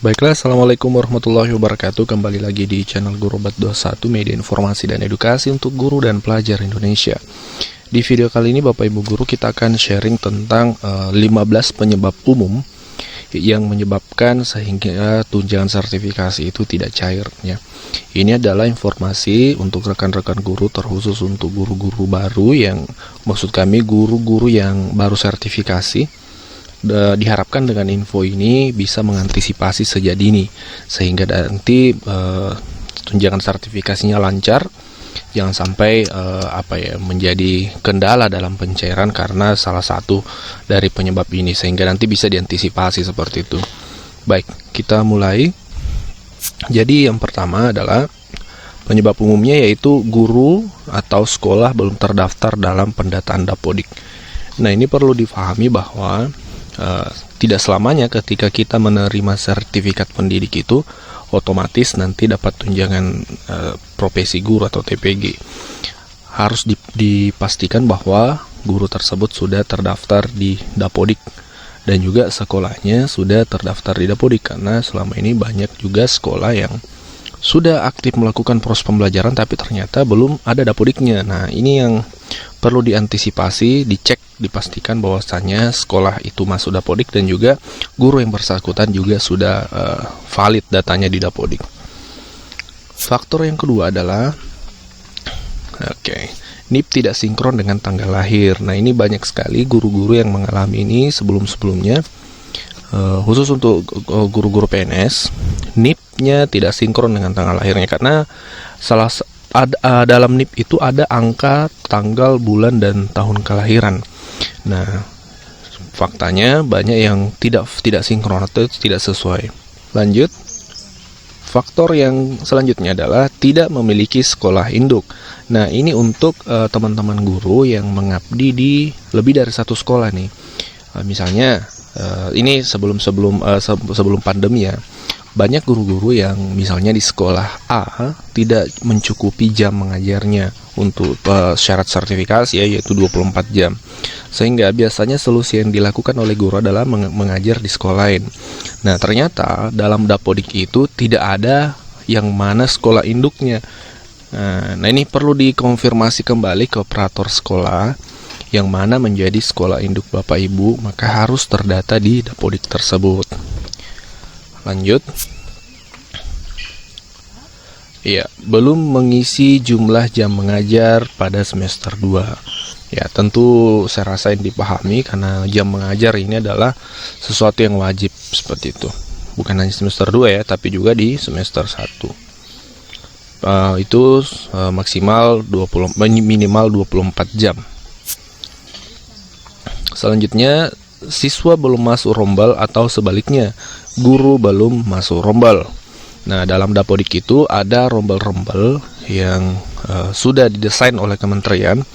Baiklah, Assalamualaikum warahmatullahi wabarakatuh. Kembali lagi di channel Guru Obat 21, media informasi dan edukasi untuk guru dan pelajar Indonesia. Di video kali ini Bapak Ibu Guru kita akan sharing tentang 15 penyebab umum yang menyebabkan sehingga tunjangan sertifikasi itu tidak cair ya. Ini adalah informasi untuk rekan-rekan guru, terkhusus untuk guru-guru baru, yang maksud kami guru-guru yang baru sertifikasi. Diharapkan dengan info ini bisa mengantisipasi sejak dini sehingga nanti tunjangan sertifikasinya lancar, jangan sampai menjadi kendala dalam pencairan karena salah satu dari penyebab ini, sehingga nanti bisa diantisipasi seperti itu. Baik, kita mulai. Jadi yang pertama adalah penyebab umumnya yaitu guru atau sekolah belum terdaftar dalam pendataan Dapodik. Nah, ini perlu difahami bahwa tidak selamanya ketika kita menerima sertifikat pendidik itu otomatis nanti dapat tunjangan profesi guru atau TPG. Harus dipastikan bahwa guru tersebut sudah terdaftar di Dapodik dan juga sekolahnya sudah terdaftar di Dapodik, karena selama ini banyak juga sekolah yang sudah aktif melakukan proses pembelajaran tapi ternyata belum ada Dapodiknya. Nah, ini yang perlu diantisipasi, dicek, dipastikan bahwasannya sekolah itu masuk Dapodik dan juga guru yang bersangkutan juga sudah valid datanya di Dapodik. Faktor yang kedua adalah NIP tidak sinkron dengan tanggal lahir. Nah, ini banyak sekali guru-guru yang mengalami ini sebelum-sebelumnya. Khusus untuk guru-guru PNS, NIP-nya tidak sinkron dengan tanggal lahirnya karena dalam NIP itu ada angka, tanggal, bulan, dan tahun kelahiran. Nah, faktanya banyak yang tidak sinkron atau tidak sesuai. Lanjut, faktor yang selanjutnya adalah tidak memiliki sekolah induk. Nah, ini untuk teman-teman guru yang mengabdi di lebih dari satu sekolah nih. Misalnya, ini sebelum pandemi ya, banyak guru-guru yang misalnya di sekolah A tidak mencukupi jam mengajarnya untuk syarat sertifikasi ya, yaitu 24 jam. Sehingga biasanya solusi yang dilakukan oleh guru adalah mengajar di sekolah lain. Nah, ternyata dalam Dapodik itu tidak ada yang mana sekolah induknya. Nah, ini perlu dikonfirmasi kembali ke operator sekolah yang mana menjadi sekolah induk Bapak Ibu, maka harus terdata di Dapodik tersebut. Lanjut. Ya, belum mengisi jumlah jam mengajar pada semester 2. Ya, tentu saya rasa yang dipahami karena jam mengajar ini adalah sesuatu yang wajib seperti itu. Bukan hanya semester 2 ya, tapi juga di semester 1. Itu minimal 24 jam. Selanjutnya, siswa belum masuk rombal atau sebaliknya, guru belum masuk rombal. Nah, dalam Dapodik itu ada rombal-rombal yang sudah didesain oleh kementerian.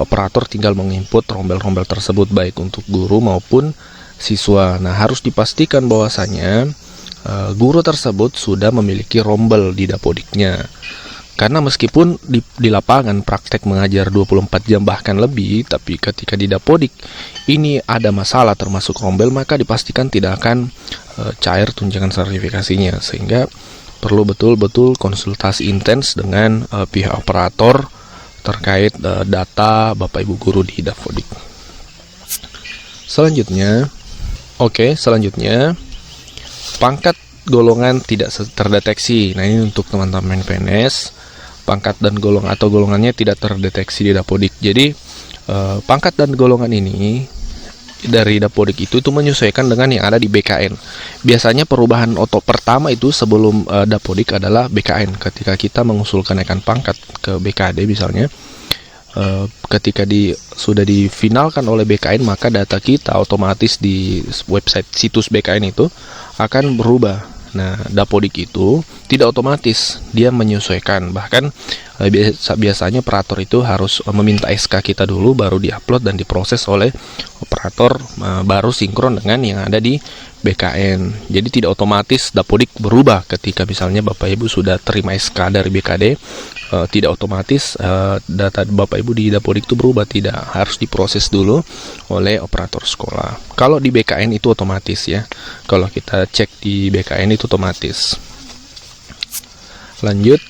Operator tinggal menginput rombal-rombal tersebut baik untuk guru maupun siswa. Nah, harus dipastikan bahwasanya guru tersebut sudah memiliki rombal di Dapodiknya. Karena meskipun di lapangan praktek mengajar 24 jam bahkan lebih, tapi ketika di Dapodik ini ada masalah termasuk rombel, maka dipastikan tidak akan cair tunjangan sertifikasinya. Sehingga perlu betul-betul konsultasi intens dengan pihak operator terkait data Bapak Ibu Guru di Dapodik. Selanjutnya, pangkat golongan tidak terdeteksi. Nah, ini untuk teman-teman PNS. Pangkat dan golongannya tidak terdeteksi di Dapodik. Jadi pangkat dan golongan ini dari Dapodik itu menyesuaikan dengan yang ada di BKN. Biasanya perubahan pertama itu sebelum Dapodik adalah BKN. Ketika kita mengusulkan kenaikan pangkat ke BKD misalnya, ketika sudah difinalkan oleh BKN, maka data kita otomatis di website situs BKN itu akan berubah. Nah, Dapodik itu tidak otomatis, dia menyesuaikan. Bahkan Biasanya operator itu harus meminta SK kita dulu, baru diupload dan diproses oleh operator, baru sinkron dengan yang ada di BKN. Jadi tidak otomatis Dapodik berubah ketika misalnya Bapak Ibu sudah terima SK dari BKD, tidak otomatis data Bapak Ibu di Dapodik itu berubah, tidak, harus diproses dulu oleh operator sekolah. Kalau di BKN itu otomatis ya, kalau kita cek di BKN itu otomatis. Lanjut.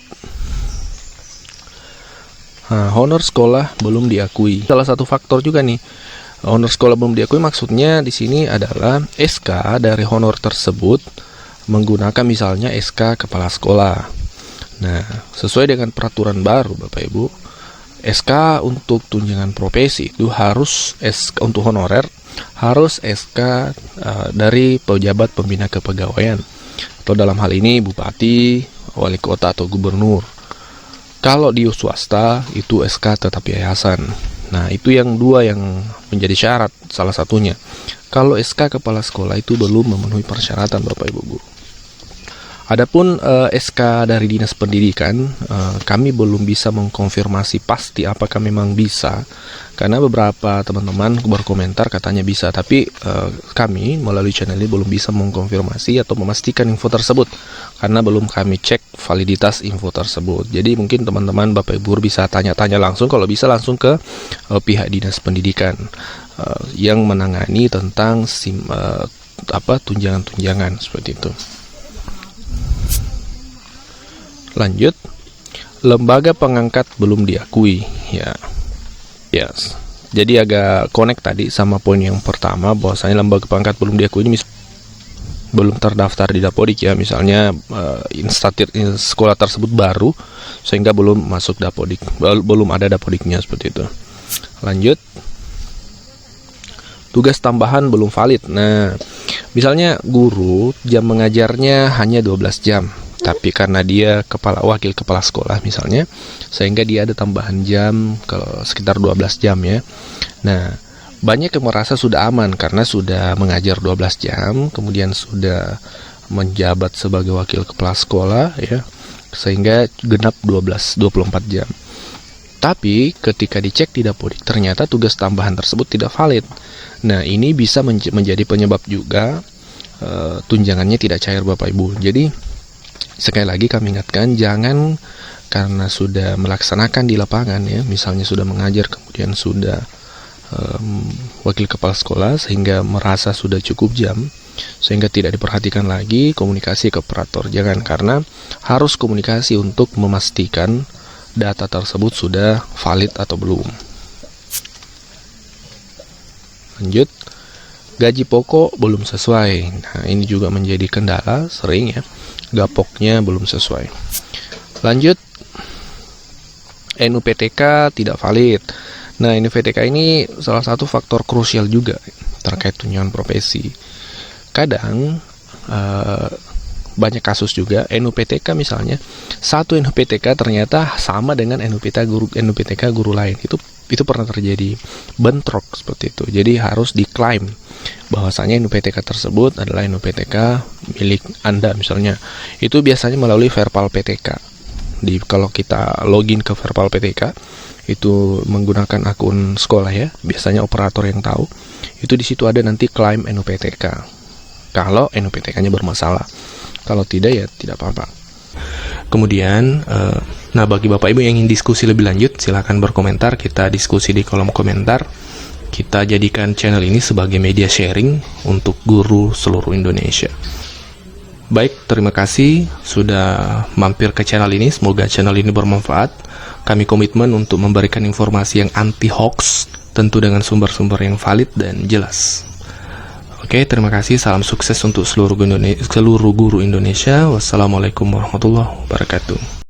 Honor sekolah belum diakui. Salah satu faktor juga nih. Honor sekolah belum diakui maksudnya di sini adalah SK dari honor tersebut menggunakan misalnya SK kepala sekolah. Nah, sesuai dengan peraturan baru Bapak Ibu, SK untuk tunjangan profesi itu harus SK untuk honorer harus SK dari pejabat pembina kepegawaian, atau dalam hal ini bupati, wali kota atau gubernur. Kalau di swasta itu SK tetap yayasan. Nah, itu yang dua yang menjadi syarat salah satunya. Kalau SK kepala sekolah itu belum memenuhi persyaratan Bapak Ibu guru. Adapun SK dari Dinas Pendidikan, kami belum bisa mengkonfirmasi pasti apakah memang bisa, karena beberapa teman-teman berkomentar katanya bisa, tapi kami melalui channel ini belum bisa mengkonfirmasi atau memastikan info tersebut, karena belum kami cek validitas info tersebut. Jadi mungkin teman-teman Bapak Ibu bisa tanya-tanya langsung, kalau bisa langsung ke pihak Dinas Pendidikan yang menangani tentang tunjangan-tunjangan seperti itu. Lanjut, lembaga pengangkat belum diakui ya. Yes. Jadi agak connect tadi sama poin yang pertama, bahwasanya lembaga pengangkat belum diakui ini belum terdaftar di Dapodik ya. Misalnya instansi sekolah tersebut baru sehingga belum masuk Dapodik, belum ada Dapodiknya seperti itu. Lanjut, tugas tambahan belum valid. Nah, misalnya guru jam mengajarnya hanya 12 jam. Tapi karena dia wakil kepala sekolah misalnya, sehingga dia ada tambahan jam sekitar 12 jam ya. Nah, banyak yang merasa sudah aman karena sudah mengajar 12 jam, kemudian sudah menjabat sebagai wakil kepala sekolah ya, sehingga genap 24 jam. Tapi ketika dicek di Dapodik, ternyata tugas tambahan tersebut tidak valid. Nah, ini bisa menjadi penyebab juga tunjangannya tidak cair Bapak Ibu. Jadi sekali lagi kami ingatkan, jangan karena sudah melaksanakan di lapangan ya, misalnya sudah mengajar kemudian sudah wakil kepala sekolah sehingga merasa sudah cukup jam sehingga tidak diperhatikan lagi komunikasi ke operator. Jangan, karena harus komunikasi untuk memastikan data tersebut sudah valid atau belum. Lanjut, gaji pokok belum sesuai. Nah, ini juga menjadi kendala sering ya, gapoknya belum sesuai. Lanjut, NUPTK tidak valid. Nah, NUPTK ini salah satu faktor krusial juga terkait tunjangan profesi. Kadang banyak kasus juga NUPTK misalnya, satu NUPTK ternyata sama dengan NUPTK guru lain. Itu pernah terjadi bentrok seperti itu. Jadi harus diklaim bahwasanya NUPTK tersebut adalah NUPTK milik Anda misalnya. Itu biasanya melalui Verpal PTK. Kalau kita login ke Verpal PTK, itu menggunakan akun sekolah ya, biasanya operator yang tahu. Itu di situ ada nanti klaim NUPTK. Kalau NUPTK-nya bermasalah. Kalau tidak ya tidak apa-apa. Kemudian, bagi Bapak Ibu yang ingin diskusi lebih lanjut, silakan berkomentar. Kita diskusi di kolom komentar. Kita jadikan channel ini sebagai media sharing untuk guru seluruh Indonesia. Baik, terima kasih sudah mampir ke channel ini. Semoga channel ini bermanfaat. Kami komitmen untuk memberikan informasi yang anti-hoax, tentu dengan sumber-sumber yang valid dan jelas. Oke, terima kasih. Salam sukses untuk seluruh guru Indonesia. Wassalamualaikum warahmatullahi wabarakatuh.